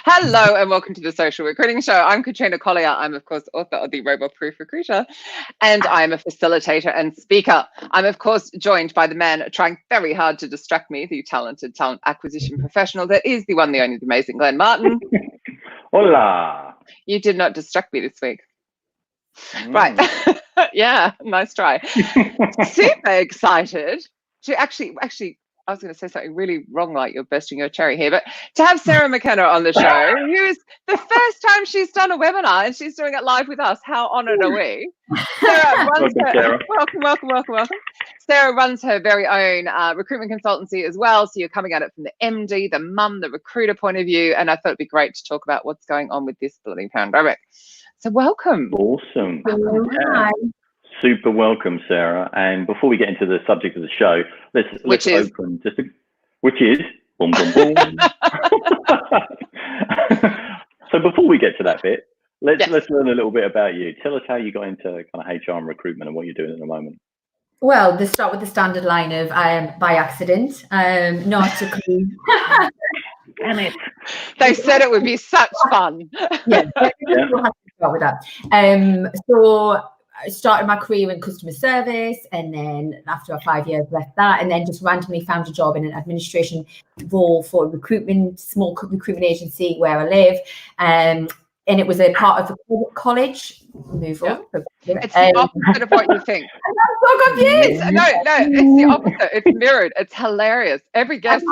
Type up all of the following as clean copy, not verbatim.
Hello and welcome to the Social Recruiting Show. I'm Katrina Collier. I'm, of course, author of the Robot-Proof Recruiter, and I'm a facilitator and speaker. I'm, of course, joined by the man trying very hard to distract me, the talented talent acquisition professional that is the one, the only, the amazing Glenn Martin. Hola. You did not distract me this week. Right. Yeah, nice try. Super excited to actually, I was going to say something really wrong, like you're bursting your cherry here, but to have Sarah McKenna on the show, who is the first time she's done a webinar and she's doing it live with us. How honoured are we? Sarah runs welcome. Sarah runs her very own recruitment consultancy as well. So you're coming at it from the MD, the mum, the recruiter point of view. And I thought it'd be great to talk about what's going on with this bloody pandemic. So welcome. Awesome. Hi. Super welcome, Sarah. And before we get into the subject of the show, let's open just which is boom, boom, boom. So before we get to that bit, let's learn a little bit about you. Tell us how you got into kind of HR and recruitment and what you're doing at the moment. Well, let's start with the standard line of by accident, not a clue. Damn it. They said it would be such fun. Yeah. We'll have to start with that. So I started my career in customer service, and then after 5 years left that, and then just randomly found a job in an administration role for a small recruitment agency where I live. And it was a part of the college move up. It's the opposite of what you think. I'm so confused. No, it's the opposite. It's mirrored. It's hilarious. Every guest.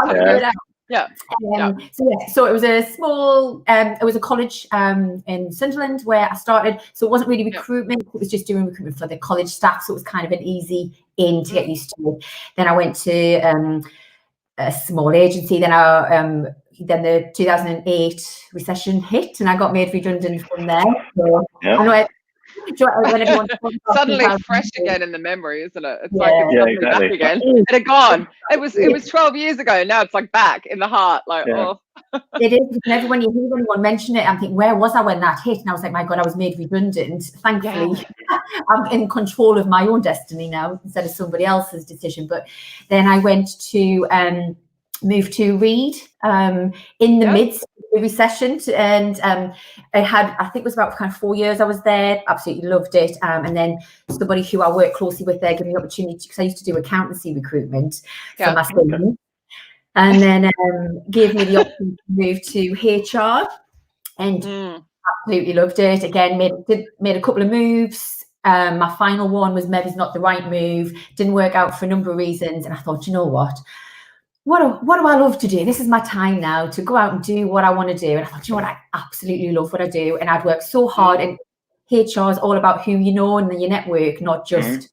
So it was a small, it was a college in Sunderland where I started. So it wasn't really recruitment. It was just doing recruitment for the college staff. So it was kind of an easy in to get used to. Then I went to a small agency. Then the 2008 recession hit, and I got made redundant from there. So I know when everyone suddenly fresh again in the memory, isn't it? It's like it's exactly. Back again. It had gone. It was 12 years ago. Now it's like back in the heart. Like It is. And when you hear anyone mention it, I'm thinking, where was I when that hit? And I was like, my God, I was made redundant. Thankfully, I'm in control of my own destiny now instead of somebody else's decision. But then I went to moved to Reed in the midst of the recession, and I think it was about kind of 4 years I was there. Absolutely loved it. And then somebody who I work closely with there gave me the opportunity, because I used to do accountancy recruitment for my students, and then gave me the option to move to HR, and absolutely loved it. Again, made a couple of moves. My final one was maybe not the right move. Didn't work out for a number of reasons, and I thought, you know what do I love to do? This is my time now to go out and do what I want to do. And I thought, you know what, I absolutely love what I do. And I'd worked so hard. And HR is all about who you know and your network, not just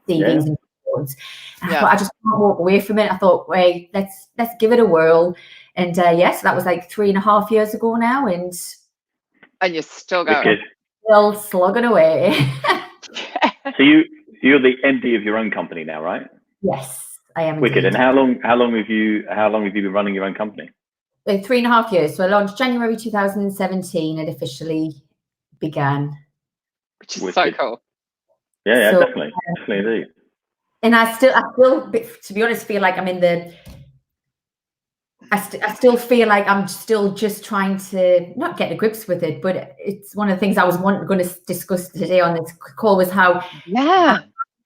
CVs and boards. And I thought, I just can't walk away from it. I thought, wait, let's give it a whirl. And so that was like 3.5 years ago now. And you're still going. Still slugging away. So you're the MD of your own company now, right? Yes. I am. Wicked. And how long have you been running your own company? 3.5 years. So I launched January 2017. It officially began. Which is so cool. Yeah, definitely indeed. And I still, to be honest, feel like I'm in the. I still feel like I'm still just trying to not get to grips with it, but it's one of the things I was going to discuss today on this call was how I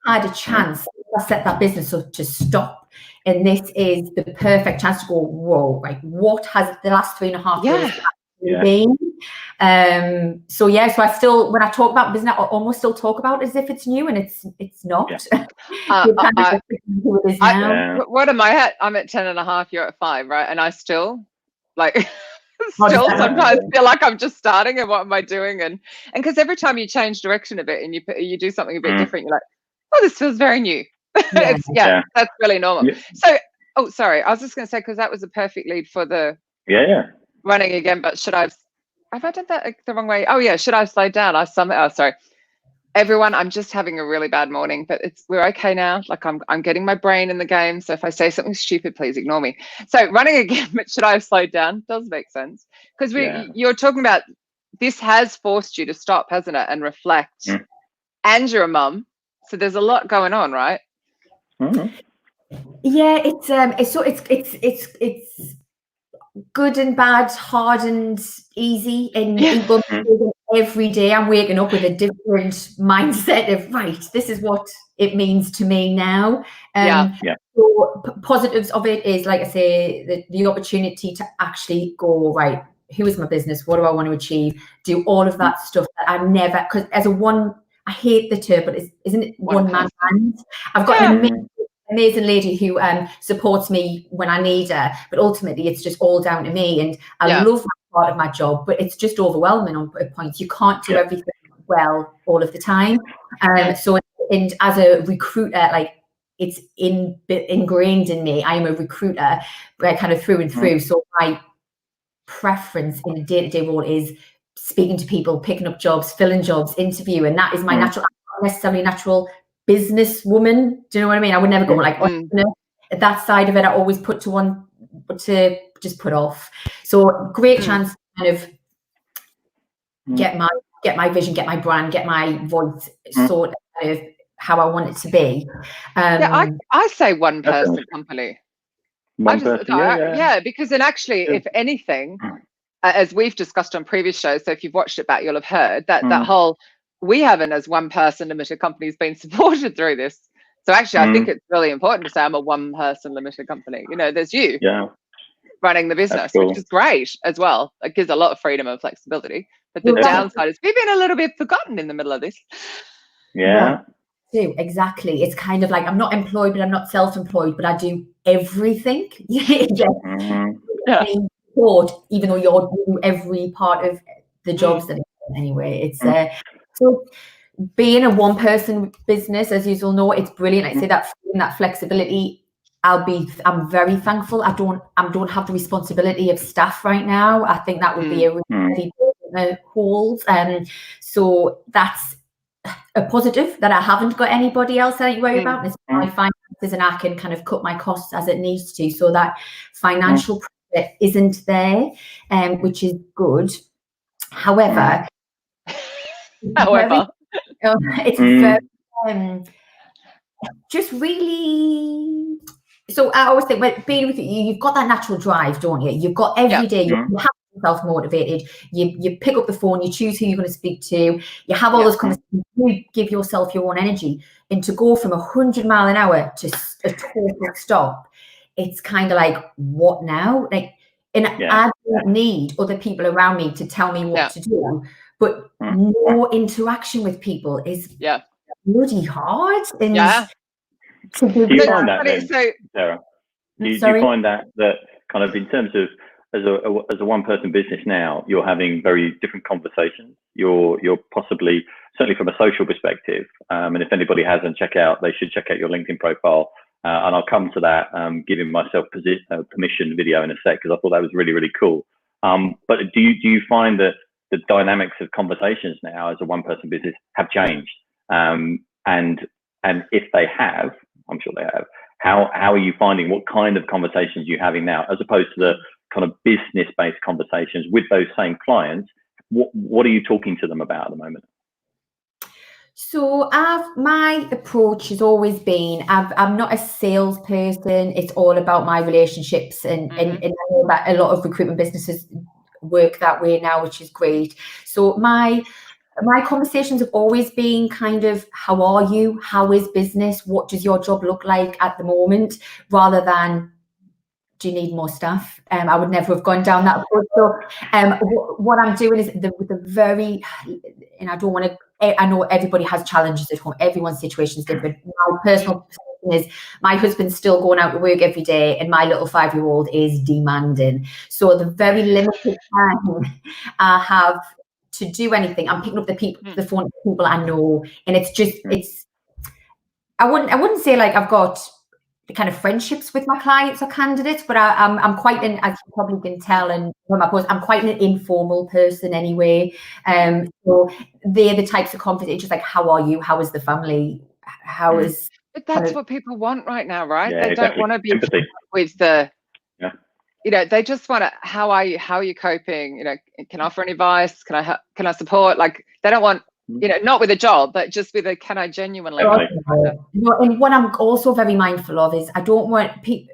had a chance. I set that business up to stop, and this is the perfect chance to go, whoa, like what has the last 3.5 years been? So I still, when I talk about business, I almost still talk about it as if it's new, and it's not. What am I at? I'm at 10.5, you're at 5, right? And I still sometimes feel like I'm just starting, and what am I doing? And because every time you change direction a bit and you do something a bit different, you're like, oh, this feels very new. That's really normal. So, sorry, I was just going to say, because that was a perfect lead for the running again. But have I done that the wrong way? Oh yeah, should I slow down? Sorry, everyone. I'm just having a really bad morning, but we're okay now. Like I'm getting my brain in the game. So if I say something stupid, please ignore me. So running again, but should I have slowed down? Does make sense, because you're talking about this has forced you to stop, hasn't it, and reflect. And you're a mum, so there's a lot going on, right? Yeah, it's good and bad, hard and easy, and every day I'm waking up with a different mindset of, right, this is what it means to me now. So positives of it is, like I say, the opportunity to actually go, right, who is my business? What do I want to achieve? Do all of that stuff that I never, because as a one, I hate the term, but isn't it one man band? I've got an amazing lady who supports me when I need her, but ultimately it's just all down to me, and I love that part of my job, but it's just overwhelming on points. You can't do everything well all of the time. So, and as a recruiter, like, it's ingrained in me. I am a recruiter, kind of through and through. So my preference in a day-to-day role is speaking to people, picking up jobs, filling jobs, interviewing. And that is my natural, I'm not necessarily natural business woman. Do you know what I mean? I would never go like, at that side of it, I always put to just put off. So great chance to kind of get my vision, get my brand, get my voice, sort of how I want it to be. I say one person company. Because then actually, if anything, as we've discussed on previous shows, so if you've watched it back, you'll have heard that that whole, we haven't as one person limited company has been supported through this. So actually, I think it's really important to say I'm a one person limited company. You know, there's you running the business, which is great as well. It gives a lot of freedom and flexibility. But the downside is we've been a little bit forgotten in the middle of this. Exactly. It's kind of like, I'm not employed, but I'm not self-employed, but I do everything. Even though you're doing every part of the jobs that anyway. It's so being a one-person business, as you all know, it's brilliant. I say that flexibility. I'm very thankful. I don't have the responsibility of staff right now. I think that would be a really hold. So that's a positive, that I haven't got anybody else I need to worry about. It's my finances, and I can kind of cut my costs as it needs to, so that financial profit isn't there, which is good. However, it's very, just really. So I always think, well, being with you, you've got that natural drive, don't you? You've got every day. You have self-motivated. You pick up the phone. You choose who you're going to speak to. You have all those conversations. You give yourself your own energy, and to go from 100 miles an hour to a total stop, it's kind of like, what now? Like, and I don't need other people around me to tell me what to do. But more interaction with people is bloody hard. And do you find that then, Sarah? Do you find that kind of in terms of as a one-person business now, you're having very different conversations. You're possibly, certainly from a social perspective, and if anybody hasn't checked out, they should check out your LinkedIn profile. And I'll come to that, giving myself permission video in a sec, because I thought that was really, really cool. But do you find that the dynamics of conversations now as a one-person business have changed? And if they have, I'm sure they have, how are you finding, what kind of conversations you're having now, as opposed to the kind of business-based conversations with those same clients? What are you talking to them about at the moment? So my approach has always been, I'm not a salesperson. It's all about my relationships, and I know that a lot of recruitment businesses work that way now, which is great. So my conversations have always been kind of, how are you? How is business? What does your job look like at the moment? Rather than, do you need more staff? I would never have gone down that approach. So what I'm doing is with the very, and I don't want to, I know everybody has challenges at home. Everyone's situation is different. My personal is, my husband's still going out to work every day, and my little 5-year-old is demanding. So the very limited time I have to do anything, I'm picking up the phone to people I know, and it's just, I wouldn't say like I've got the kind of friendships with my clients or candidates, but I'm quite an, as you probably can tell, and from my post, I'm quite an informal person anyway. So they're the types of conversations, just like, how are you? How is the family? How is? But that's what people want right now, right? They don't want to be with the, you know, they just want to, how are you? How are you coping? You know, can I offer any advice? Can I support? Like, they don't want, you know, not with a job, but just with a, can I genuinely? And what I'm also very mindful of is, I don't want people,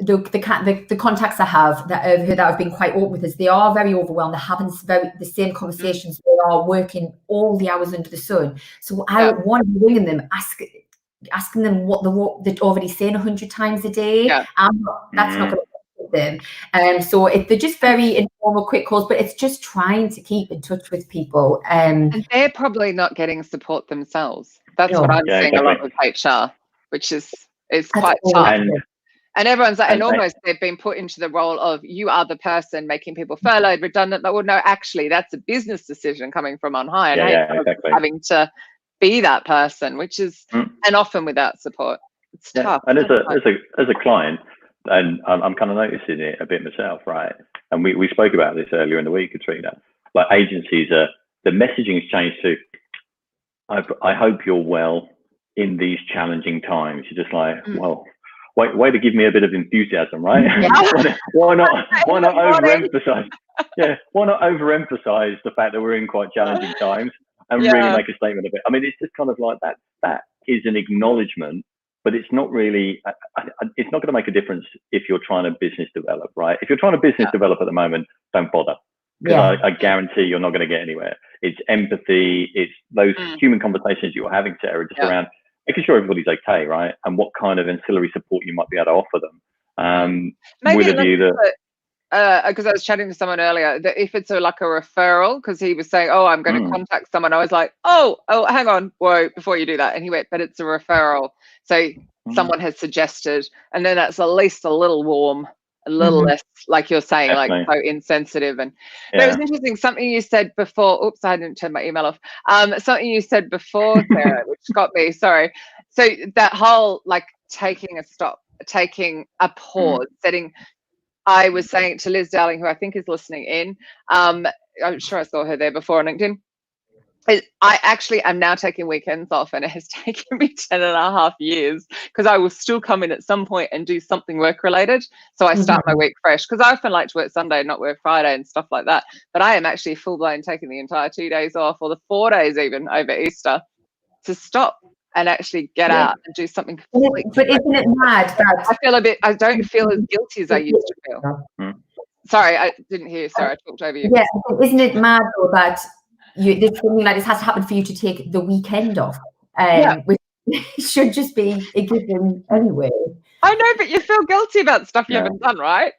the contacts I have that I've been quite open with is they are very overwhelmed. They're having the same conversations. They are working all the hours under the sun. So I want to be ringing them, asking them what they're already saying 100 times a day. That's not going to help them. So they're just very informal, quick calls, but it's just trying to keep in touch with people. And they're probably not getting support themselves. That's what I'm seeing a lot with HR, which is quite tough. And everyone's like, and almost they've been put into the role of, you are the person making people furloughed, redundant. Well, no, actually, that's a business decision coming from on high, and having to be that person, which is, and often without support, it's tough. And as a client, and I'm kind of noticing it a bit myself, right? And we spoke about this earlier in the week, Katrina. Like agencies the messaging has changed to, I hope you're well in these challenging times. You're just like, well. Way to give me a bit of enthusiasm, right? Why not overemphasize? Why not overemphasize the fact that we're in quite challenging times and really make a statement of it? I mean, it's just kind of like that. That is an acknowledgement, but it's not really. It's not going to make a difference if you're trying to business develop, right? If you're trying to business develop at the moment, don't bother, because I guarantee you're not going to get anywhere. It's empathy. It's those human conversations you're having, Sarah, just around making sure everybody's okay, right? And what kind of ancillary support you might be able to offer them. Maybe with a view that, because I was chatting to someone earlier, that if it's like a referral, because he was saying, oh, I'm going to contact someone. I was like, oh, hang on, whoa, before you do that. And he went, but it's a referral. So someone has suggested, and then that's at least a little warm, a little less, like you're saying, like so insensitive. And but it was interesting, something you said before. Oops, I didn't turn my email off. Something you said before, Sarah, which got me. Sorry. So that whole like taking a stop, taking a pause, setting. I was saying to Liz Dowling, who I think is listening in. I'm sure I saw her there before on LinkedIn. I actually am now taking weekends off, and it has taken me 10.5 years, because I will still come in at some point and do something work related. So I start my week fresh, because I often like to work Sunday, not work Friday and stuff like that. But I am actually full blown taking the entire 2 days off, or the 4 days even over Easter, to stop and actually get out and do something completely But isn't it mad that I don't feel as guilty as I used to feel. Sorry, I didn't hear you. Sorry, I talked over you. Yeah, isn't it mad though that this something like this has to happen for you to take the weekend off, which should just be a given anyway. I know, but you feel guilty about stuff you haven't done, right?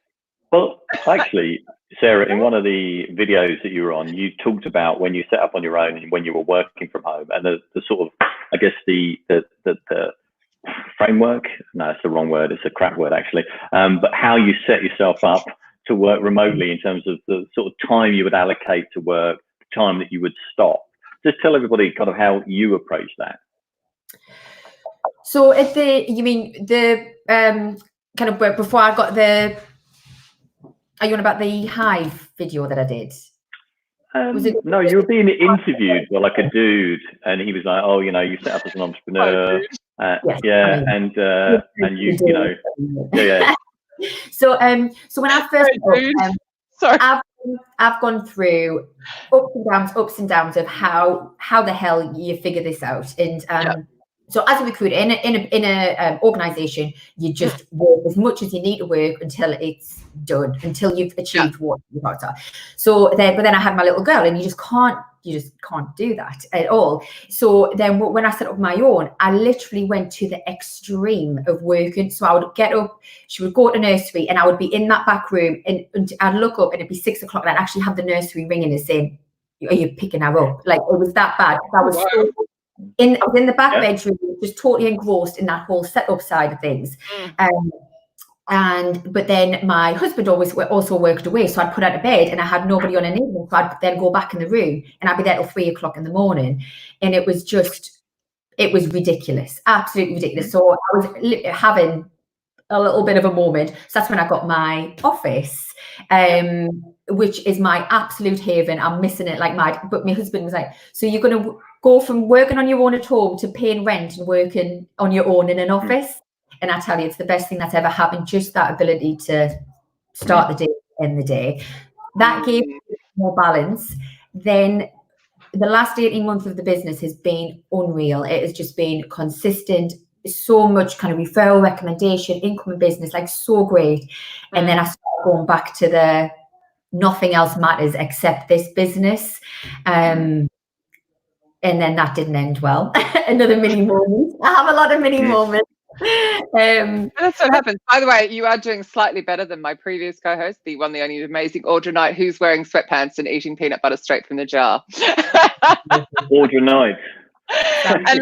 Well, actually, Sarah, in one of the videos that you were on, you talked about when you set up on your own and when you were working from home, and the sort of, I guess the framework. No, it's the wrong word. It's a crap word, actually. But how you set yourself up to work remotely in terms of the sort of time you would allocate to work, time that you would stop. Just tell everybody kind of how you approach that. So you mean the kind of before I got the, are you on about the Hive video that I did? No, you were being interviewed by like a dude, and he was like, oh, you know, you set up as an entrepreneur. And you know. So when I first I've gone through ups and downs of how the hell you figure this out. And so as a recruiter in a organization, you just work as much as you need to work until it's done, until you've achieved what you want to. But then I had my little girl, and you just can't do that at all. So then when I set up my own, I literally went to the extreme of working. So I would get up, she would go to nursery, and I would be in that back room, and I'd look up, and it'd be 6 o'clock, and I'd actually have the nursery ringing and saying, are you picking her up? Like, it was that bad. I was I was in the back bedroom, just totally engrossed in that whole setup side of things. But then my husband also worked away, so I'd put out of bed, and I had nobody on an evening, so I'd then go back in the room, and I'd be there till 3 o'clock in the morning, and it was ridiculous, absolutely ridiculous. So I was having a little bit of a moment. So that's when I got my office, which is my absolute haven. I'm missing it like mad. But my husband was like, so you're going to go from working on your own at home to paying rent and working on your own in an office? And I tell you, it's the best thing that's ever happened. Just that ability to start the day, end the day. That gave me more balance. Then the last 18 months of the business has been unreal. It has just been consistent, so much kind of referral, recommendation, income in business, like so great. And then I started going back to the nothing else matters except this business. And then that didn't end well. Another mini moment. I have a lot of mini moments. That's what happens. By the way, you are doing slightly better than my previous co-host, the one, the only amazing Audra Knight, who's wearing sweatpants and eating peanut butter straight from the jar. Audra Knight. And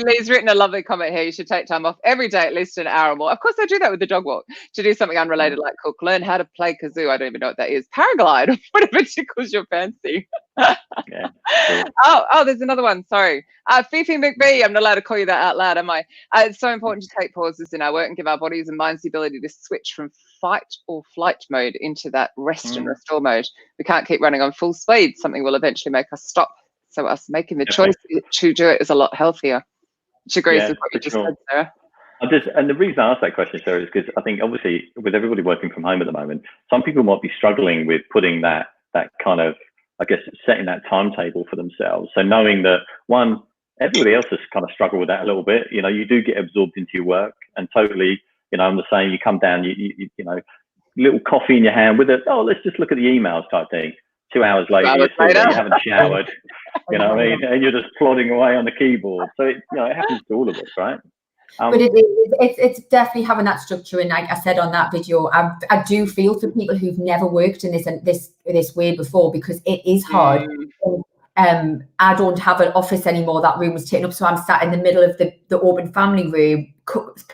Lee's written a lovely comment here. You should take time off every day, at least an hour or more. Of course, I do that with the dog walk, to do something unrelated like cook, learn how to play kazoo. I don't even know what that is. Paraglide, or whatever tickles your fancy. Yeah. Cool. Oh, there's another one. Sorry. Fifi McBee. I'm not allowed to call you that out loud, am I? It's so important to take pauses in our work and give our bodies and minds the ability to switch from fight or flight mode into that rest and restore mode. We can't keep running on full speed. Something will eventually make us stop. So us making the choice to do it is a lot healthier. Which agrees with what you just said, Sarah. And the reason I asked that question, Sarah, is because I think obviously with everybody working from home at the moment, some people might be struggling with putting that kind of, I guess, setting that timetable for themselves. So knowing that, one, everybody else has kind of struggled with that a little bit. You know, you do get absorbed into your work, and totally, you know, I'm the same. You come down, you know, little coffee in your hand with it. Oh, let's just look at the emails type thing. 2 hours later, you haven't showered. You know what I mean? And you're just plodding away on the keyboard. So it happens to all of us, right? But it's definitely having that structure. And like I said on that video, I do feel for people who've never worked in this way before, because it is hard. I don't have an office anymore. That room was taken up, so I'm sat in the middle of the open family room,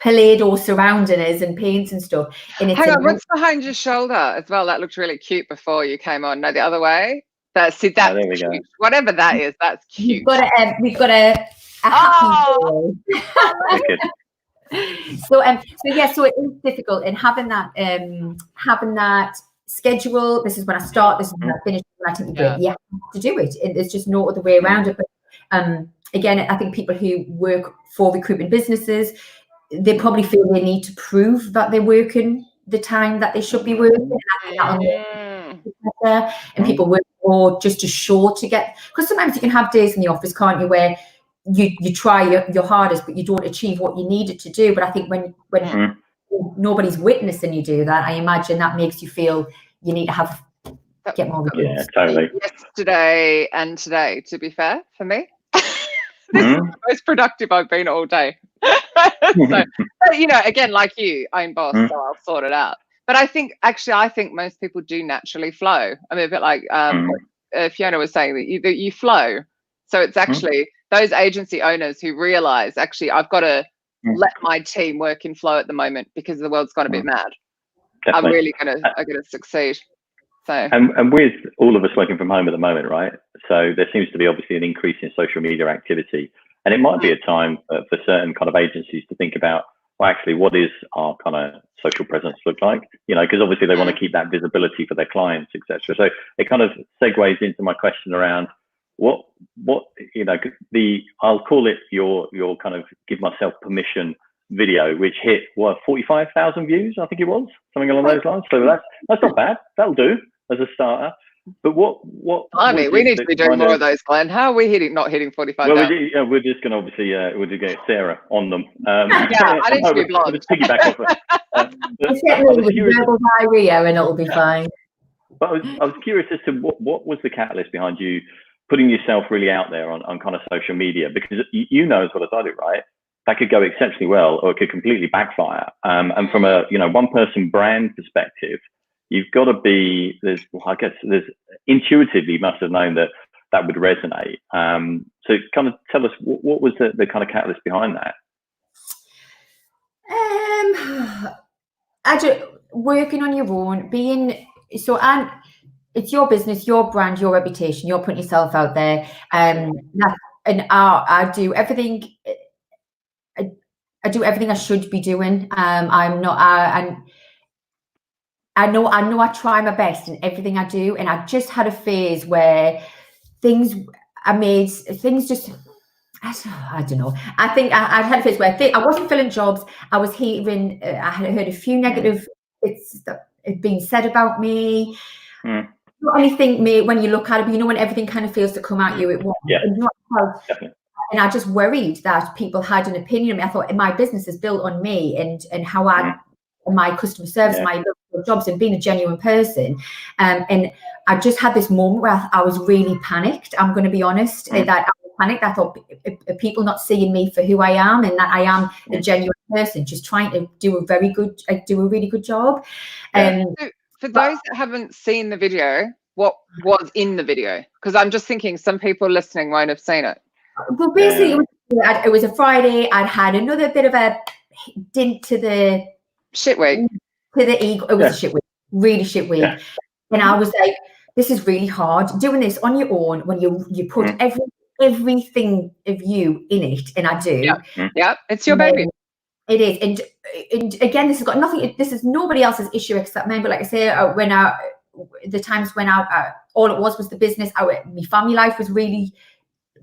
Play-Doh surrounding us and paint and stuff. And it's hang on, what's behind your shoulder as well? That looked really cute before you came on. No, the other way. That's cute. Whatever that is, that's cute. We've got a happy boy. So it is difficult, and having that schedule. This is when I start. This is when I finish. When I take the break. You have to do it. There's just no other way around it. But again, I think people who work for recruitment businesses, they probably feel they need to prove that they're working the time that they should be working. And people work more just to show to get, because sometimes you can have days in the office, can't you, where you try your hardest, but you don't achieve what you needed to do. But I think when nobody's witnessing you do that, I imagine that makes you feel you need to get more results. Yeah, totally. Yesterday and today, to be fair, for me. This is the most productive I've been all day. So, but, you know, again, like you, I'm boss, so I'll sort it out. But I think most people do naturally flow. I mean, a bit like Fiona was saying, that you flow. So it's actually those agency owners who realize, actually, I've got to let my team work in flow at the moment because the world's gone a bit mad. Definitely. I'm really gonna succeed. So and with all of us working from home at the moment, right? So there seems to be obviously an increase in social media activity, and it might be a time for certain kind of agencies to think about, well, actually, what is our kind of social presence look like? You know, because obviously they want to keep that visibility for their clients, etc. So it kind of segues into my question around what you know, I'll call it your kind of give myself permission video, which hit 45,000 views, I think it was, something along those lines. So that's not bad. That'll do as a starter. But what I mean, we need to be doing more of those, Glenn. How are we not hitting 45,000? Well, we're just going to obviously we'll get Sarah on them. I need to be blogged. Just piggyback off it. Verbal diarrhea, and it'll be fine. But I was curious as to what was the catalyst behind you putting yourself really out there on kind of social media, because you know as well as I do, right? That could go exceptionally well, or it could completely backfire. And from a one-person brand perspective, you've got to be there's intuitively you must have known that would resonate. So kind of tell us what was the kind of catalyst behind that? Working on your own, and it's your business, your brand, your reputation. You're putting yourself out there, and I do everything. I do everything I should be doing. I'm not. I know I try my best in everything I do, and I just had a phase where I don't know. I think I had a phase where I wasn't filling jobs. I was hearing. I had heard a few negative bits that had been said about me. Not anything when you look at it, but you know when everything kind of feels to come at you at once. Yeah. And I just worried that people had an opinion of me. I thought my business is built on me and how my customer service, my jobs, and being a genuine person. And I just had this moment where I was really panicked. I'm going to be honest, that I was panicked. I thought, are people not seeing me for who I am, and that I am a genuine person, just trying to do a really good job. So for those that haven't seen the video, what was in the video? Because I'm just thinking some people listening won't have seen it. Well, basically, it was a Friday. I'd had another bit of a dint to the shit week. To the ego. It was a shit week, really shit week. Yeah. And I was like, this is really hard doing this on your own when you put everything of you in it, and I do. Yeah, it's your baby. It is, and again, this has got nothing. This is nobody else's issue except mine. But like I say, the times when all it was the business. My family life was really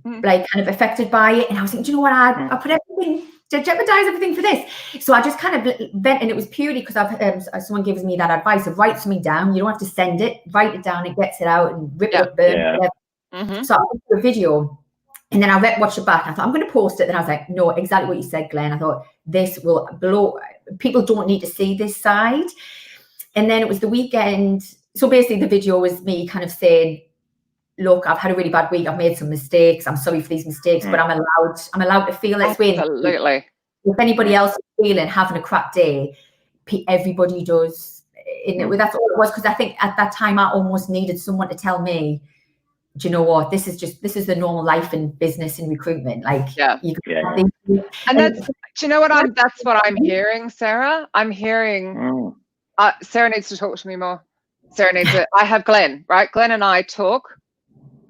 like kind of affected by it, and I was thinking, do you know what? I put everything to jeopardize everything for this. So I just kind of vent, and it was purely because someone gives me that advice of write something down. You don't have to send it, write it down. It gets it out and rip it up, burn it. So I put a video. And then I watched it back and I thought, I'm going to post it. Then I was like, no, exactly what you said, Glenn. I thought, this will blow. People don't need to see this side. And then it was the weekend. So basically the video was me kind of saying, look, I've had a really bad week. I've made some mistakes. I'm sorry for these mistakes, but I'm allowed to feel this way. Absolutely. If anybody else is feeling having a crap day, everybody does. And that's all it was. Because I think at that time I almost needed someone to tell me, do you know what? This is the normal life in business and recruitment. Like, and that's, do you know what that's what I'm hearing, Sarah. I'm hearing, Sarah needs to talk to me more. Sarah needs to, I have Glenn, right? Glenn and I talk.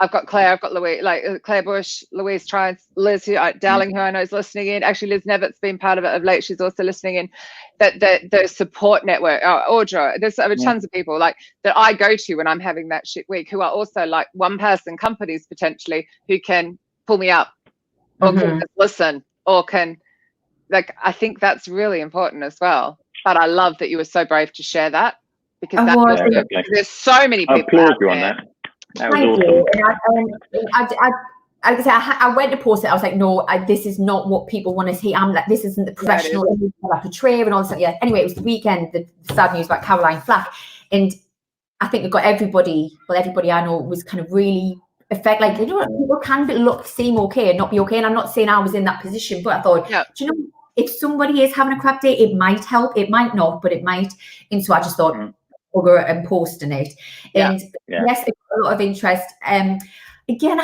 I've got Claire, I've got Louise, like Claire Bush, Louise Triance, Liz, Darling, who I know is listening in. Actually, Liz Nevitt's been part of it of late. She's also listening in. That the support network, Audra, there's tons of people like that I go to when I'm having that shit week, who are also like one-person companies potentially who can pull me up or can listen or can, like, I think that's really important as well. But I love that you were so brave to share that because there's so many people. I applaud you on that. That was awesome. I went to post it. I was like, no, this is not what people want to see. I'm like, this isn't the professional image that I portray and all this stuff. Yeah. Anyway, it was the weekend, the sad news about Caroline Flack. And I think it got everybody I know was kind of really affected. Like, you know, people can seem okay and not be okay. And I'm not saying I was in that position, but I thought, do you know, if somebody is having a crap day, it might help. It might not, but it might. And so I just thought, and posting it. And yes, it got a lot of interest. Again,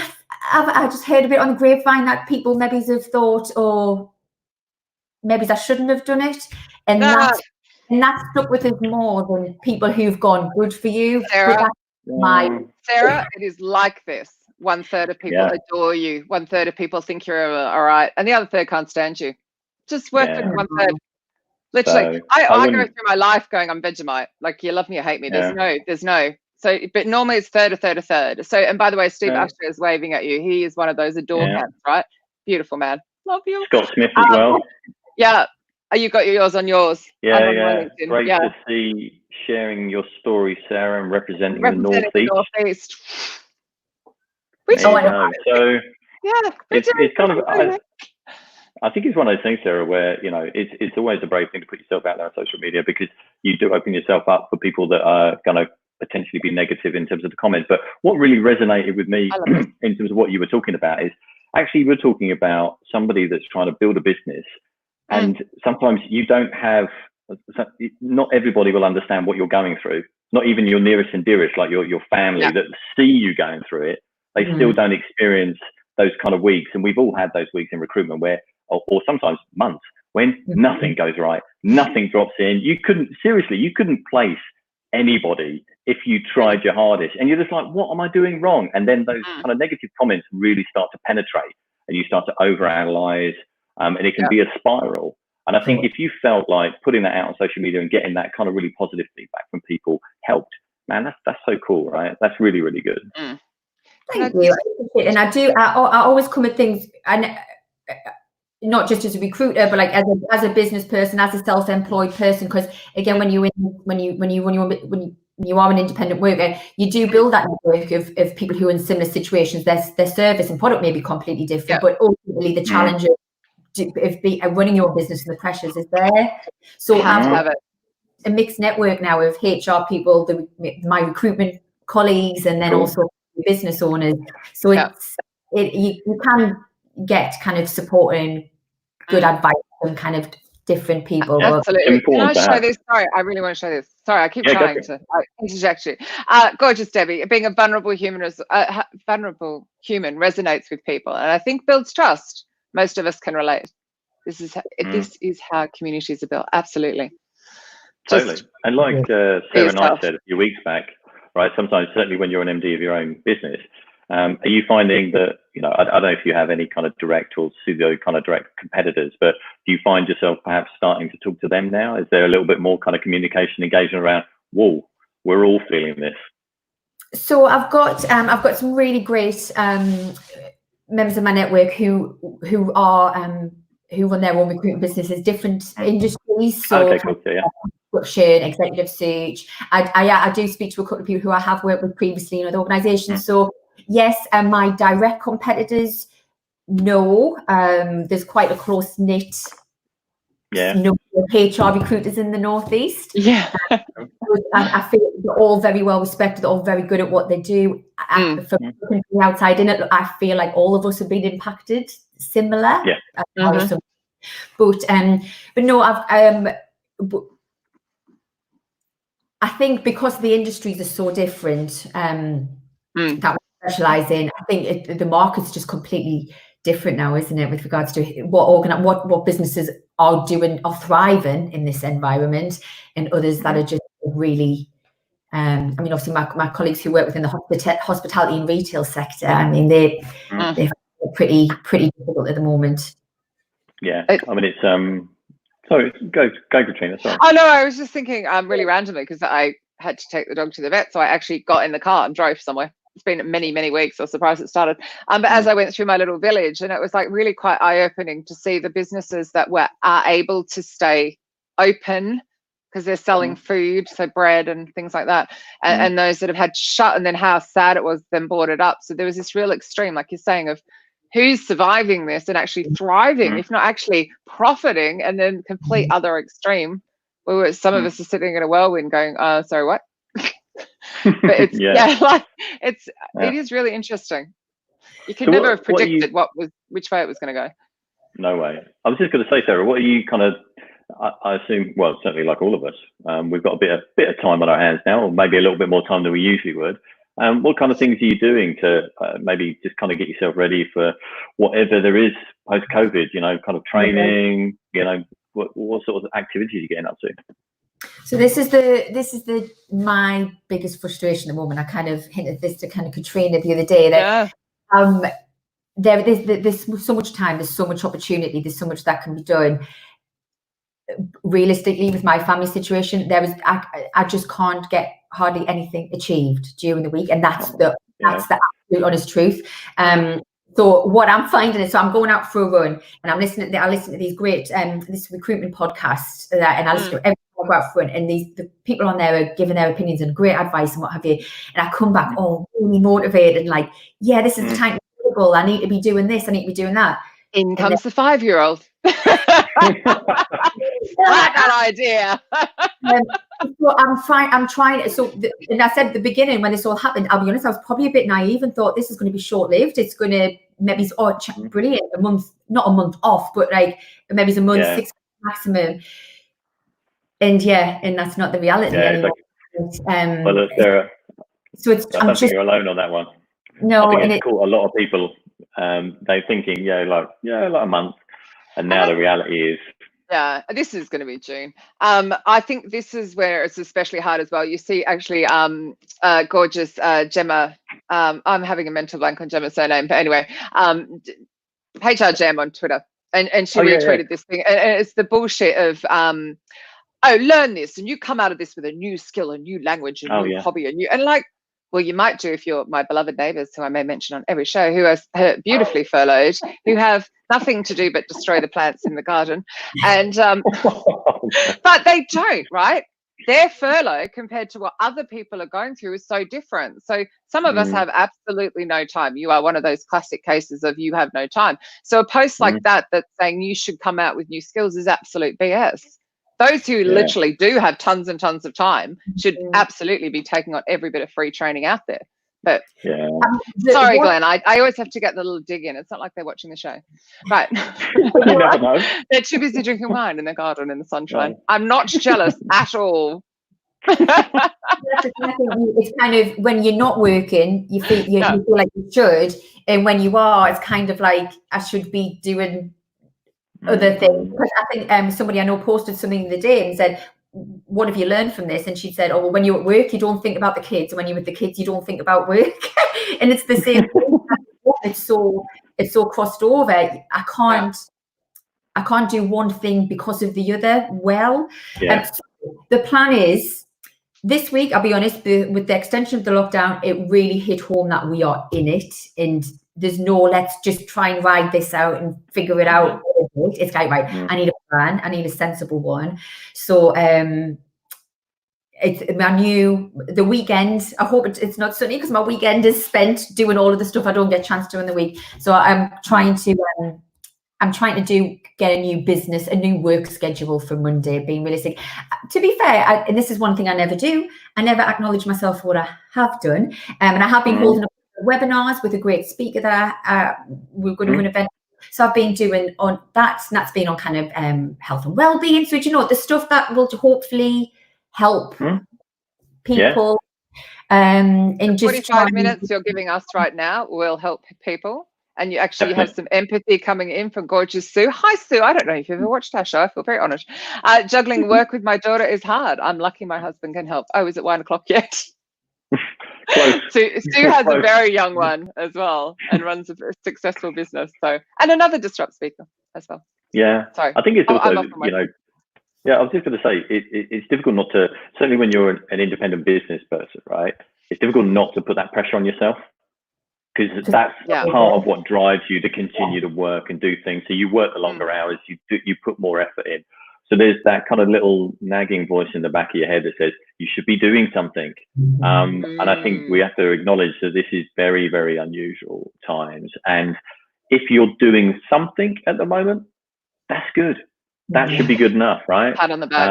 I just heard a bit on the grapevine that people maybe have thought, oh, maybe I shouldn't have done it. And that stuck with us more than people who've gone, good for you. Sarah, Sarah, it is like this. 1/3 of people adore you. 1/3 of people think you're all right. And the other third can't stand you. Just work with 1/3. Literally, so, I go through my life going, I'm Vegemite. Like, you love me or hate me. There's no. So, but normally it's a third. So, and by the way, Steve Usher is waving at you. He is one of those adore cats, right? Beautiful man. Love you. Scott Smith as well. Yeah. You got yours on yours. Yeah. Great to see sharing your story, Sarah, and representing the Northeast. So, it's kind of. I think it's one of those things, Sarah, where, you know, it's always a brave thing to put yourself out there on social media because you do open yourself up for people that are going to potentially be negative in terms of the comments. But what really resonated with me in terms of what you were talking about is actually we're talking about somebody that's trying to build a business. And sometimes you don't have, not everybody will understand what you're going through. Not even your nearest and dearest, like your family that see you going through it. They still don't experience those kind of weeks. And we've all had those weeks in recruitment where, or sometimes months, when nothing goes right, nothing drops in. You couldn't place anybody if you tried your hardest. And you're just like, what am I doing wrong? And then those kind of negative comments really start to penetrate and you start to overanalyze, and it can be a spiral. And I think if you felt like putting that out on social media and getting that kind of really positive feedback from people helped, man, that's so cool, right? That's really, really good. Thank you. And I always come at things, and not just as a recruiter, but like as a business person, as a self-employed person. Because again, when you are an independent worker, you do build that network of people who are in similar situations. Their service and product may be completely different, but also ultimately the challenge of running your business and the pressures is there. So I've got a mixed network now of HR people, my recruitment colleagues, and then also business owners. So you can get kind of support and good advice from kind of different people. Absolutely. Can I show this? Sorry, I really want to show this. Sorry, I keep trying to interject you. Gorgeous, Debbie. Being a vulnerable human resonates with people, and I think builds trust. Most of us can relate. This is how communities are built. Absolutely. Totally. And like Sarah and I said a few weeks back, right? Sometimes, certainly when you're an MD of your own business, are you finding that, I don't know if you have any kind of direct or pseudo kind of direct competitors, but do you find yourself perhaps starting to talk to them now? Is there a little bit more kind of communication engagement around, whoa, we're all feeling this? So I've got some really great members of my network who run their own recruitment businesses, different industries. So construction, executive search. I do speak to a couple of people who I have worked with previously in other organisations. So yes, and my direct competitors, no. There's quite a close knit number of HR recruiters in the Northeast. Yeah. I feel they're all very well respected, they're all very good at what they do. From the outside in it, I feel like all of us have been impacted similar. But no, I think because the industries are so different that we specialise in, I think the market's just completely different now, isn't it, with regards to what businesses are thriving in this environment, and others that are just really obviously my colleagues who work within the hospitality and retail sector, they're pretty difficult at the moment. It's sorry, go Katrina, sorry. Oh no, I was just thinking really randomly, because I had to take the dog to the vet, so I actually got in the car and drove somewhere. It's been many weeks. I was surprised it started. But as I went through my little village, and it was like really quite eye-opening to see the businesses that are able to stay open because they're selling food, so bread and things like that, and those that have had to shut, and then how sad it was then boarded up. So there was this real extreme, like you're saying, of who's surviving this and actually thriving, if not actually profiting, and then complete other extreme where some of us are sitting in a whirlwind going, sorry, what? But it's it is really interesting. You could never have predicted which way it was going to go. No way. I was just going to say, Sarah, what are you kind of, I assume, well, certainly like all of us, we've got a bit of time on our hands now, or maybe a little bit more time than we usually would. What kind of things are you doing to maybe just kind of get yourself ready for whatever there is post-COVID, kind of training, what sort of activities are you getting up to? So this is my biggest frustration at the moment. I kind of hinted this to kind of Katrina the other day, that there's so much time, there's so much opportunity, there's so much that can be done. Realistically, with my family situation, I just can't get hardly anything achieved during the week, and that's the absolute honest truth. So what I'm finding is, I'm going out for a run, and I listen to these great this recruitment podcast, and I listen to every time I go out for a run, and the people on there are giving their opinions and great advice and what have you, and I come back really motivated, and like, this is the time to go. I need to be doing this, I need to be doing that. In comes the 5-year-old. That idea. So I'm trying. So, and I said at the beginning when this all happened, I'll be honest, I was probably a bit naive and thought this is going to be short-lived. It's going to maybe brilliant, a month, not a month off, but like maybe it's a month, 6 maximum. And that's not the reality anymore. Well, Sarah, so it's, I don't think you're alone on that one. No, I think it's caught a lot of people. They're thinking, like a month, and now the reality is. Yeah, this is going to be June. I think this is where it's especially hard as well. You see, actually, gorgeous Gemma. I'm having a mental blank on Gemma's surname, but anyway, HR Jam on Twitter, and she retweeted this thing, and it's the bullshit of learn this, and you come out of this with a new skill, a new language, a new hobby, and like. Well, you might do if you're my beloved neighbours, who I may mention on every show, who are beautifully furloughed, who have nothing to do but destroy the plants in the garden. And but they don't, right? their furlough compared to what other people are going through is so different. So some of us have absolutely no time. You are one of those classic cases of you have no time. So a post like that that's saying you should come out with new skills is absolute BS. Those who literally do have tons and tons of time should absolutely be taking on every bit of free training out there. But sorry, Glenn, I always have to get the little dig in. It's not like they're watching the show. Right. You never know. They're too busy drinking wine in their garden in the sunshine. Right. I'm not jealous at all. It's kind of when you're not working, you feel like you should. And when you are, it's kind of like I should be doing other things. Because I think somebody I know posted something the other day and said, what have you learned from this? And she said, oh, well, when you're at work, you don't think about the kids. And when you're with the kids, you don't think about work. And it's the same thing. It's so crossed over. I can't do one thing because of the other well. So the plan is this week, I'll be honest, with the extension of the lockdown, it really hit home that we are in it. And there's no, let's just try and ride this out and figure it out. It's like, right, I need a plan. I need a sensible one. So it's my new, the weekend, I hope it's not sunny because my weekend is spent doing all of the stuff I don't get a chance to do in the week. So I'm trying to get a new business, a new work schedule for Monday, being realistic. To be fair, and this is one thing I never do, I never acknowledge myself for what I have done. And I have been holding webinars with a great speaker that we're going to run an event. So I've been doing on that, and that's been on kind of health and well-being. So, the stuff that will hopefully help people. And just 45 minutes you're giving us right now will help people. And you actually have some empathy coming in from gorgeous Sue. Hi, Sue. I don't know if you've ever watched our show. I feel very honoured. Juggling work with my daughter is hard. I'm lucky my husband can help. Oh, is it 1 o'clock yet? Sue has a very young one as well and runs a successful business. So, and another Disrupt speaker as well. Yeah. Sorry. I think it's also, I was just going to say, it's difficult not to, certainly when you're an independent business person, right? It's difficult not to put that pressure on yourself. Because that's part of what drives you to continue to work and do things. So you work the longer hours, you put more effort in. So there's that kind of little nagging voice in the back of your head that says you should be doing something. And I think we have to acknowledge that this is very, very unusual times. And if you're doing something at the moment, that's good. That should be good enough, right? Pat on the back.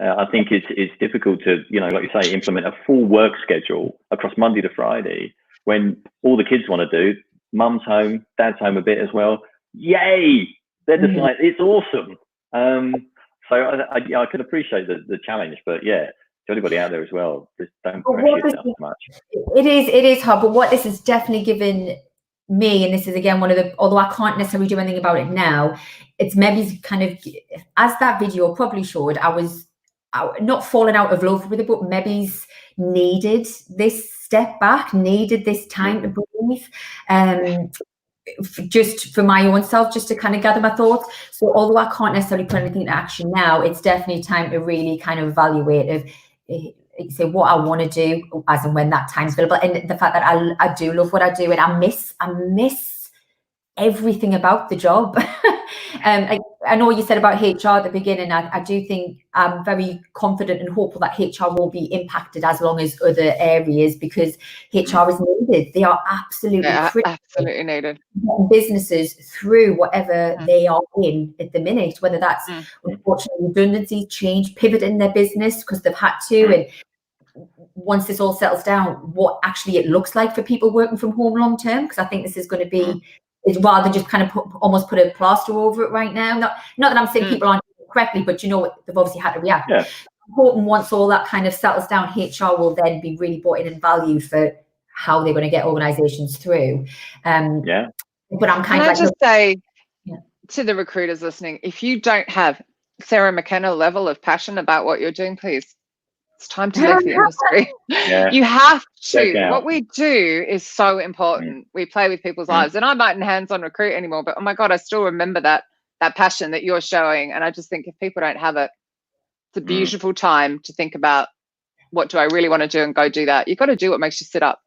I think it's difficult to, like you say, implement a full work schedule across Monday to Friday when all the kids want to do, mum's home, dad's home a bit as well. Yay! They're just like, it's awesome. So I could appreciate the challenge, but to anybody out there as well, just don't pressure yourself too much. It is hard, but what this has definitely given me, and this is again one of the, although I can't necessarily do anything about it now, it's maybe kind of, as that video probably showed, I was not falling out of love with it, but maybe's needed this step back, needed this time to breathe, just for my own self, just to kind of gather my thoughts. So although I can't necessarily put anything into action now, it's definitely time to really kind of evaluate say what I want to do as and when that time's available, and the fact that I do love what I do, and I miss everything about the job. I know you said about HR at the beginning. I do think I'm very confident and hopeful that HR won't be impacted as long as other areas, because HR is needed. They are absolutely critical. Absolutely needed. Businesses through whatever they are in at the minute, whether that's unfortunately redundancy, change, pivot in their business because they've had to, and once this all settles down, what actually it looks like for people working from home long term, because I think this is going to be, is rather just kind of almost put a plaster over it right now. Not that I'm saying people aren't doing it correctly, but they've obviously had to react. I'm hoping once all that kind of settles down, HR will then be really bought in and valued for how they're going to get organizations through. But I'm kind of like, just say to the recruiters listening, if you don't have Sarah McKenna level of passion about what you're doing, please, it's time to leave the industry. You have to. What we do is so important. We play with people's lives, and I mightn't hands-on recruit anymore, but oh my God, I still remember that passion that you're showing. And I just think if people don't have it, it's a beautiful time to think about, what do I really want to do, and go do that. You've got to do what makes you sit up.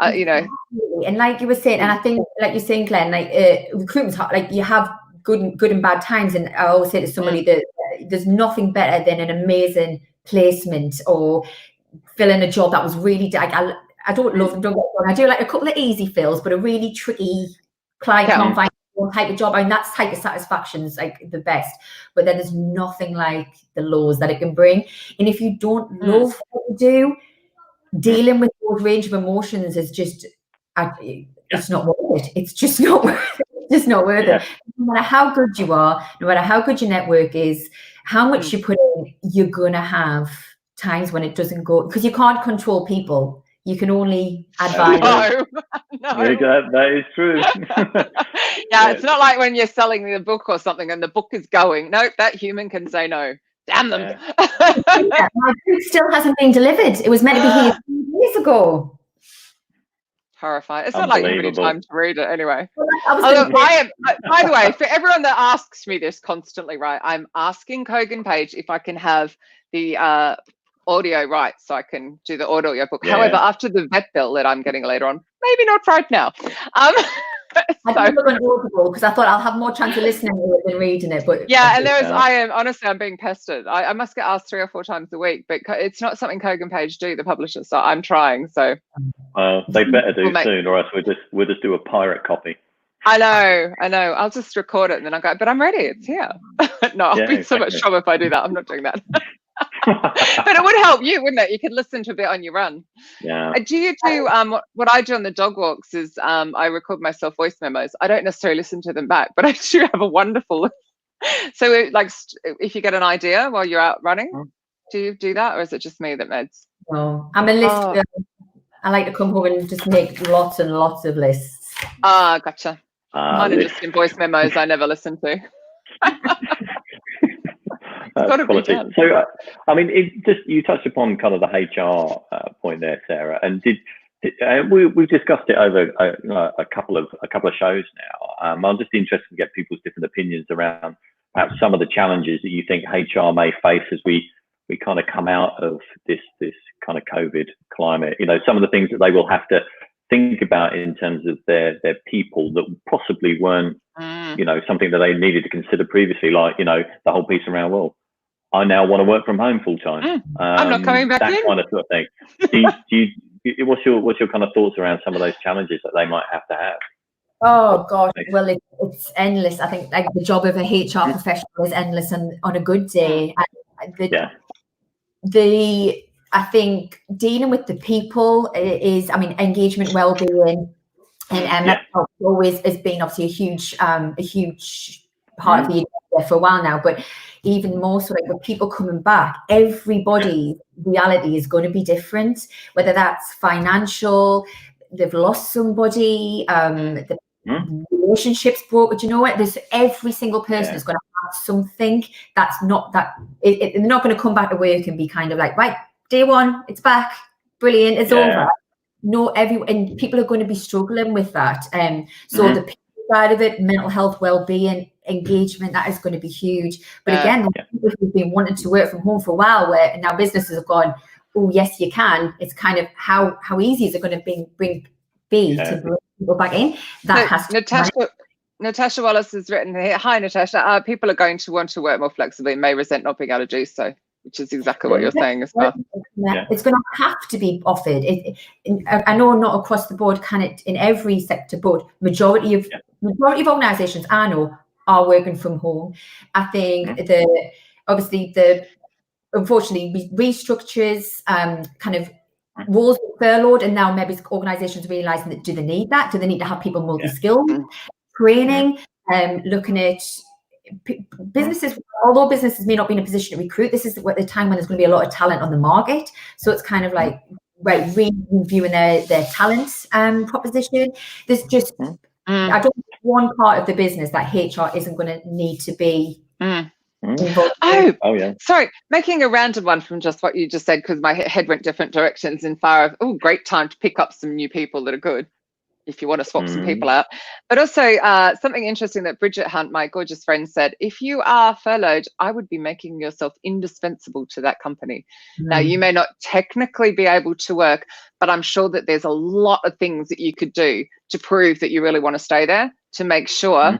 And like you were saying, and I think like you're saying, Glenn, like recruitment's hard. Like you have good and bad times, and I always say to somebody that there's nothing better than an amazing placement or filling a job that was really, I don't love them, don't get me wrong. I do like a couple of easy fills, but a really tricky client can't find one type of job. I mean, that's type of satisfaction is like the best, but then there's nothing like the lows that it can bring. And if you don't love what you do, dealing with those range of emotions is just, it's not worth it. It's just not worth it. It's just not worth it. No matter how good you are, no matter how good your network is, how much you put in, you're going to have times when it doesn't go, because you can't control people. You can only advise. No. That is true. It's not like when you're selling the book or something and the book is going. No, that human can say no. Damn them. My book still hasn't been delivered. It was meant to be here 2 years ago. Horrifying. It's not like you have any time to read it anyway. By the way, for everyone that asks me this constantly, right, I'm asking Kogan Page if I can have the audio rights so I can do the audio book. However, after the vet bill that I'm getting later on, maybe not right now. I didn't look on Audible because I thought I'll have more chance of listening to it than reading it. But and I'm being pestered. I must get asked 3 or 4 times a week, but it's not something Kogan Page do, the publisher. So I'm trying. So they better do soon, or else we'll just do a pirate copy. I know. I'll just record it and then I'll go, but I'm ready. It's here. No, I'll be so much trouble if I do that. I'm not doing that. But it would help you, wouldn't it? You could listen to a bit on your run. Do you do what I do on the dog walks is I record myself voice memos. I don't necessarily listen to them back, but I do have a wonderful so like if you get an idea while you're out running, do you do that, or is it just me that meds? No, I'm a list girl. I like to come home and just make lots and lots of lists. Gotcha. Mine are just in voice memos I never listen to. Quality. So, I mean, you touched upon kind of the HR point there, Sarah, and we've discussed it over a couple of shows now. I'm just interested to get people's different opinions around perhaps some of the challenges that you think HR may face as we kind of come out of this kind of COVID climate. You know, some of the things that they will have to think about in terms of their people that possibly weren't, you know, something that they needed to consider previously, like, you know, the whole piece around, well, I now want to work from home full time. I'm not coming back in. That kind of sort of thing. What's your kind of thoughts around some of those challenges that they might have to have? Oh gosh, well, it's endless. I think like the job of a HR professional is endless, and on a good day, I think dealing with the people is, I mean, engagement, well-being, and always has been obviously a huge part of the agenda for a while now. But even more so, like with people coming back, everybody's reality is going to be different. Whether that's financial, they've lost somebody, the relationships broke. But you know what? There's every single person is going to have something that's not that. They're not going to come back to work and be kind of like, right, day one, it's back, brilliant, it's over. No, and people are going to be struggling with that. So the people side of it, mental health, well-being, engagement, that is going to be huge. But again, people who've been wanting to work from home for a while, where now businesses have gone, oh yes, you can. It's kind of how easy is it going to be to bring people back in? That has to Natasha Wallace has written here. Hi, Natasha. People are going to want to work more flexibly and may resent not being able to do so, which is exactly what you're saying as well. It's going to have to be offered. I know not across the board can it in every sector, but majority of organisations I know are working from home. I think unfortunately restructures, kind of roles furloughed, and now maybe organisations realising that do they need that? Do they need to have people multi-skilled? Training, looking at businesses, although businesses may not be in a position to recruit, this is the time when there's going to be a lot of talent on the market. So it's kind of like reviewing their talent proposition. There's just I don't think one part of the business that HR isn't going to need to be involved. Sorry, making a random one from just what you just said, because my head went different directions in far of great time to pick up some new people that are good if you want to swap some people out. But also something interesting that Bridget Hunt, my gorgeous friend, said, if you are furloughed, I would be making yourself indispensable to that company. Now, you may not technically be able to work, but I'm sure that there's a lot of things that you could do to prove that you really want to stay there, to make sure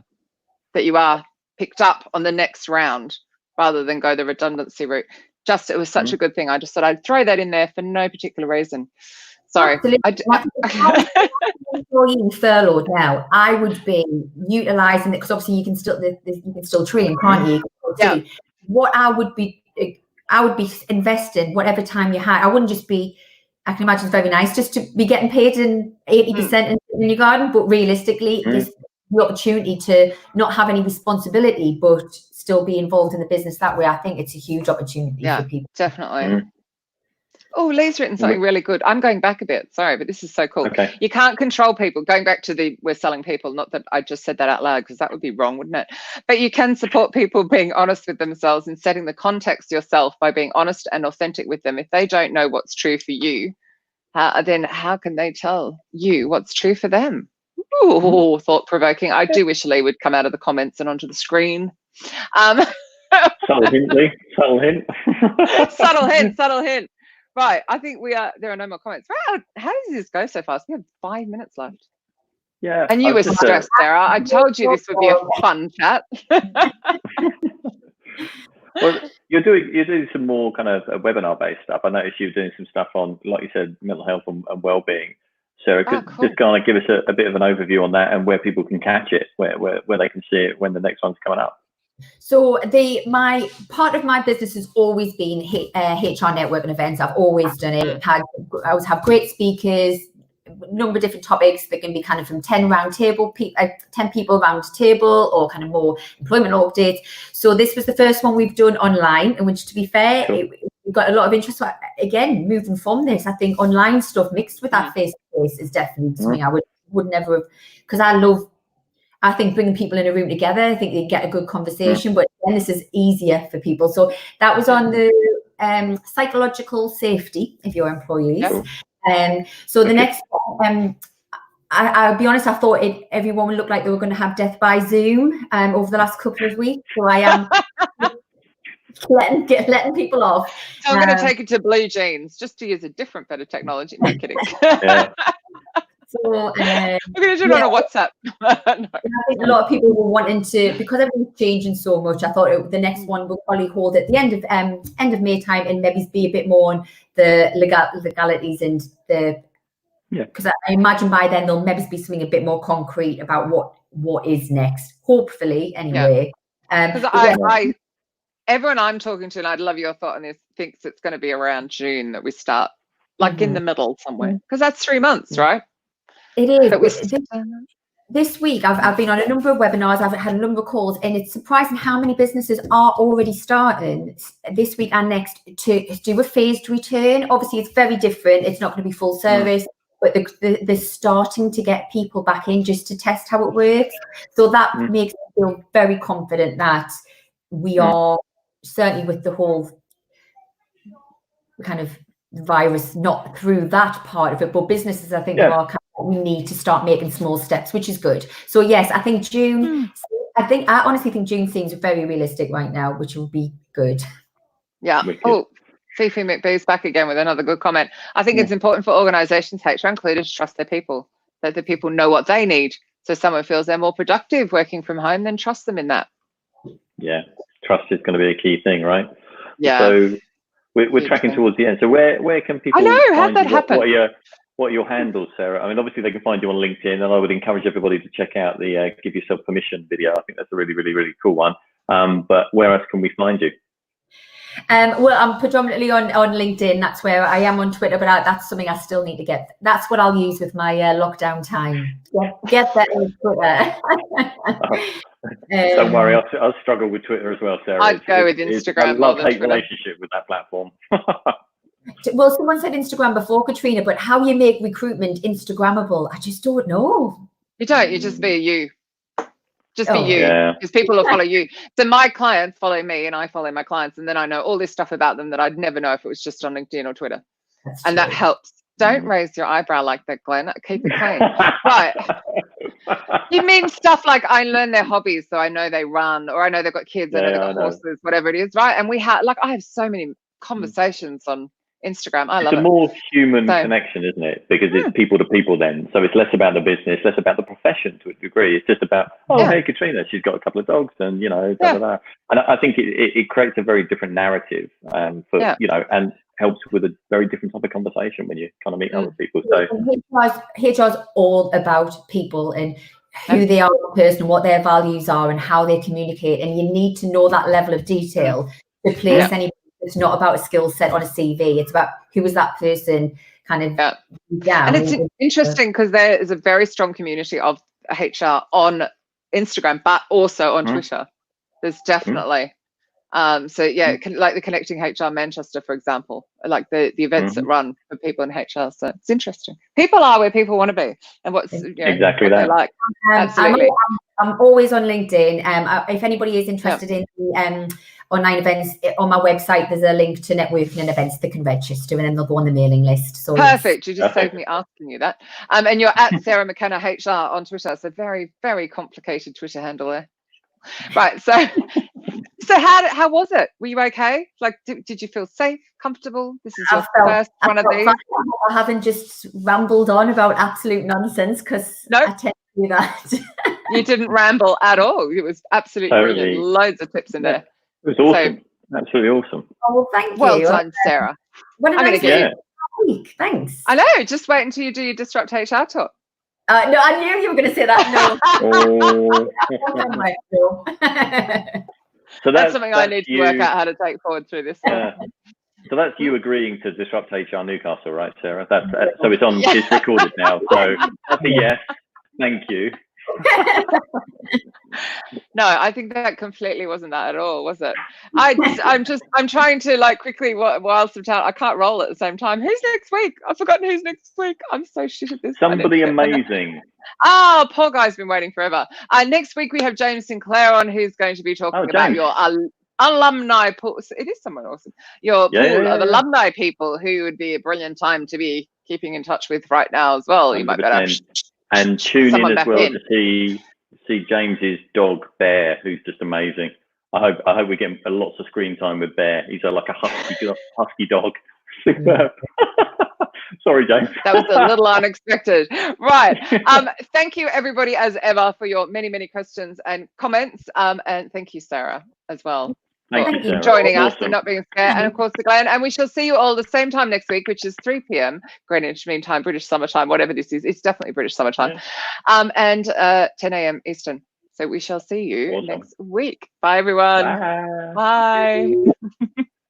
that you are picked up on the next round rather than go the redundancy route. It was such a good thing. I just thought I'd throw that in there for no particular reason. Sorry. Employee furloughed now, I would be utilising it, because obviously you can still train, can't you? Yeah. What I would be investing whatever time you had. I wouldn't just be. I can imagine it's very nice just to be getting paid in 80% in your garden, but realistically, this the opportunity to not have any responsibility but still be involved in the business that way. I think it's a huge opportunity for people. Definitely. Oh, Lee's written something really good. I'm going back a bit, sorry, but this is so cool. Okay. You can't control people. Going back to we're selling people, not that I just said that out loud, because that would be wrong, wouldn't it? But you can support people being honest with themselves and setting the context yourself by being honest and authentic with them. If they don't know what's true for you, then how can they tell you what's true for them? Ooh, thought-provoking. I do wish Lee would come out of the comments and onto the screen. Subtle hint, Lee. Subtle hint. Subtle hint. Right, I think there are no more comments. Wow, how does this go so fast? We have 5 minutes left. Yeah. And you were stressed, Sarah. I told you this would be a fun chat. Well, you're doing some more kind of webinar-based stuff. I noticed you're doing some stuff on, like you said, mental health and well-being. Sarah, could just kind of give us a bit of an overview on that and where people can catch it, where they can see it when the next one's coming up. So my part of my business has always been HR networking events. I've always done it. I always have great speakers, a number of different topics that can be kind of from 10 people round table, or kind of more employment updates. So this was the first one we've done online, in which, to be fair, we've got a lot of interest. So again, moving from this, I think online stuff mixed with that face-to-face is definitely something I would never have, because I think bringing people in a room together, I think they get a good conversation, but then this is easier for people. So that was on the psychological safety of your employees. So the next one, I'll be honest, I thought everyone would look like they were going to have death by Zoom over the last couple of weeks. So I am letting people off. So I'm going to take it to blue jeans, just to use a different bit of technology. No kidding. So we're going to do it on a WhatsApp. No. I think a lot of people were wanting to, because everything's changing so much. I thought the next one will probably hold at the end of May time, and maybe be a bit more on the legalities and because I imagine by then there'll maybe be something a bit more concrete about what is next. Hopefully, anyway. Because everyone I'm talking to, and I'd love your thought on this, thinks it's going to be around June that we start, like in the middle somewhere, because that's 3 months, right? It is. This week, I've been on a number of webinars. I've had a number of calls, and it's surprising how many businesses are already starting this week and next to do a phased return. Obviously, it's very different. It's not going to be full service, but they're starting to get people back in just to test how it works. So that makes me feel very confident that we are, certainly with the whole kind of virus, not through that part of it, but businesses, I think we need to start making small steps, which is good. So yes, I think June. I honestly think June seems very realistic right now, which will be good. Yeah. Oh, Fifi McBee's back again with another good comment. I think it's important for organisations, HR included, to trust their people, that the people know what they need. So someone feels they're more productive working from home, then trust them in that. Yeah, trust is going to be a key thing, right? Yeah. So we're tracking towards the end. So where can people? I know, how'd that happen? What are your handles, Sarah? I mean, obviously they can find you on LinkedIn, and I would encourage everybody to check out the Give Yourself Permission video. I think that's a really, really, really cool one. But where else can we find you? Well, I'm predominantly on LinkedIn. That's where I am. On Twitter, but that's something I still need to get. That's what I'll use with my lockdown time. Get that on Twitter. Don't worry, I'll struggle with Twitter as well, Sarah. I'd go with Instagram. I love-hate relationship with that platform. Well, someone said Instagram before, Katrina, but how you make recruitment Instagrammable, I just don't know. You don't. You just be you. Just be you, because people will follow you. So my clients follow me, and I follow my clients, and then I know all this stuff about them that I'd never know if it was just on LinkedIn or Twitter. And that helps. Don't raise your eyebrow like that, Glenn. Keep it clean. Right. You mean stuff like I learn their hobbies, so I know they run, or I know they've got kids, I know they've got horses, whatever it is, right? And I have so many conversations on Instagram. I love it. It's a more human connection, isn't it? Because it's people to people then. So it's less about the business, less about the profession to a degree. It's just about, hey, Katrina, she's got a couple of dogs and, you know, da, da, da. And I think it creates a very different narrative for, you know, and helps with a very different type of conversation when you kind of meet other people. So HR is all about people and who they are as a person and what their values are and how they communicate. And you need to know that level of detail to place any. It's not about a skill set on a CV. It's about who was that person kind of down. And it's interesting because there is a very strong community of HR on Instagram, but also on Twitter. There's definitely. So yeah, like the Connecting HR Manchester, for example, like the events that run for people in HR. So it's interesting. People are where people want to be, and what's exactly what that. they like. Absolutely. I'm always on LinkedIn. If anybody is interested in the online events on my website, there's a link to networking and events they can register, and then they'll go on the mailing list. So perfect. You just saved me asking you that. And you're at Sarah McKenna HR on Twitter. So very, very complicated Twitter handle there. Right. So how was it? Were you okay? Like, did you feel safe, comfortable? This is your first one of these. I haven't just rambled on about absolute nonsense because I tend to do that. You didn't ramble at all. It was absolutely brilliant. Loads of tips in there. It was awesome. Absolutely awesome. Oh, well, thank you. Well done, Sarah. What a nice week. Thanks. I know. Just wait until you do your Disrupt HR talk. No, I knew you were going to say that. No. So that's something I need to work out how to take forward through this. So that's you agreeing to Disrupt HR Newcastle, right, Sarah? So it's on. It's recorded now. So that's a yes. Thank you. No, I think that completely wasn't that at all, was it? I'm trying to like quickly whilst I'm I can't roll at the same time. Who's next week? I've forgotten who's next week. I'm so shit at this. Somebody amazing. Oh, poor guy's been waiting forever. Next week we have James Sinclair on, who's going to be talking about your alumni pool. It is someone awesome. Your pool of alumni people who would be a brilliant time to be keeping in touch with right now as well. 100%. You might better and tune in as well to see James's dog Bear, who's just amazing. I hope we get lots of screen time with Bear. He's like a husky dog. Sorry, James. That was a little unexpected. Right. Thank you, everybody, as ever, for your many, many questions and comments. And thank you, Sarah, as well. Thank you, joining us and not being scared. And of course, the Glenn. And we shall see you all the same time next week, which is 3 p.m. Greenwich Mean Time, British Summertime, whatever this is. It's definitely British Summertime. And 10 a.m. Eastern. So we shall see you next week. Bye, everyone. Bye. Bye.